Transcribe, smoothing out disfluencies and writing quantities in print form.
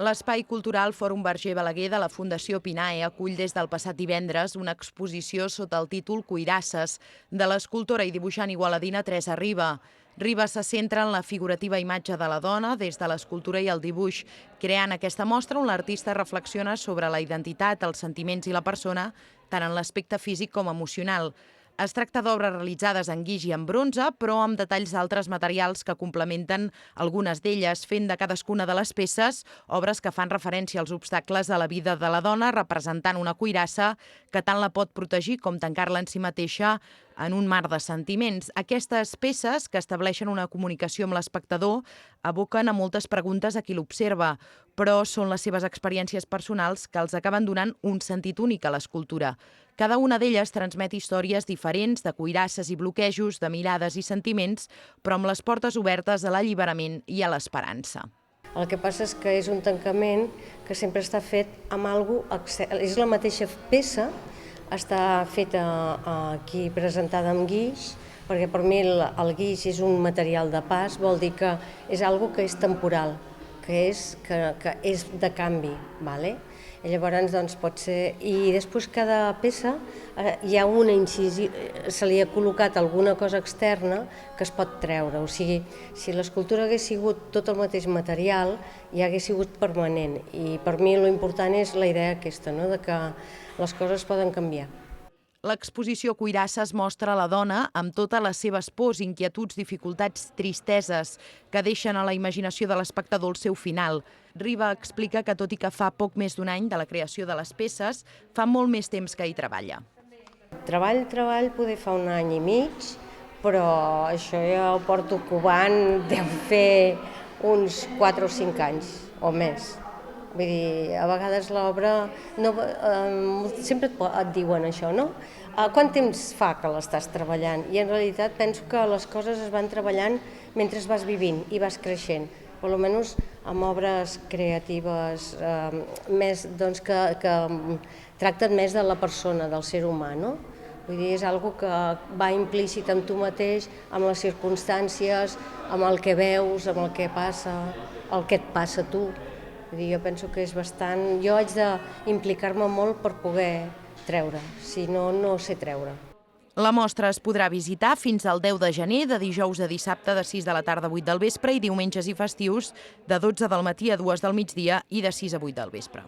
L'Espai Cultural Fòrum Verger Balaguer de la Fundació Pinae acull des del passat divendres una exposició sota el títol Cuirasses, de l'escultora i dibuixant igualadina Teresa Riba. Riba se centra en la figurativa imatge de la dona des de l'escultura i el dibuix. Creant aquesta mostra, on l'artista reflexiona sobre la identitat, els sentiments i la persona, tant en l'aspecte físic com emocional. Es tracta d'obres realitzades en guix i en bronze, però amb detalls d'altres materials que complementen algunes d'elles, fent de cadascuna de les peces obres que fan referència als obstacles de la vida de la dona, representant una cuirassa que tant la pot protegir com tancar-la en si mateixa en un mar de sentiments. Aquestes peces, que estableixen una comunicació amb l'espectador, aboquen a moltes preguntes a qui l'observa, però són les seves experiències personals que els acaben donant un sentit únic a l'escultura. Cada una d'elles transmet històries diferents de cuirasses i bloquejos, de mirades i sentiments, però amb les portes obertes a l'alliberament i a l'esperança. El que passa és que és un tancament que sempre està fet amb alguna cosa, és la mateixa peça, està feta aquí presentada amb guix, perquè per mi el guix és un material de pas, vol dir que és algo que és temporal, que és de canvi, ¿vale? I llavors doncs, pot ser... I després cada peça hi ha una incisió, se li ha col·locat alguna cosa externa que es pot treure. O sigui, si l'escultura hagués sigut tot el mateix material, ja hagués sigut permanent. I per mi l'important és la idea aquesta, no? De que les coses poden canviar. L'exposició Cuirasses mostra la dona amb totes les seves pors, inquietuds, dificultats, tristeses, que deixen a la imaginació de l'espectador el seu final. Riba explica que, tot i que fa poc més d'un any de la creació de les peces, fa molt més temps que hi treballa. Treball, poder fa un any i mig, però això ja ho porto covant, deu fer uns 4 o 5 anys o més. Vull dir, a vegades l'obra, sempre et diuen això, no? Quant temps fa que l'estàs treballant? I en realitat penso que les coses es van treballant mentre vas vivint i vas creixent, per almenys amb obres creatives que tracten més de la persona, del ser humà, no? Vull dir, és una cosa que va implícit amb tu mateix, amb les circumstàncies, amb el que veus, amb el que passa, el que et passa a tu. Jo penso que és bastant... Jo haig d'implicar-me molt per poder treure, si no, no sé treure. La mostra es podrà visitar fins al 10 de gener, de dijous a dissabte de 6 de la tarda a 8 del vespre i diumenges i festius de 12 del matí a 2 del migdia i de 6 a 8 del vespre.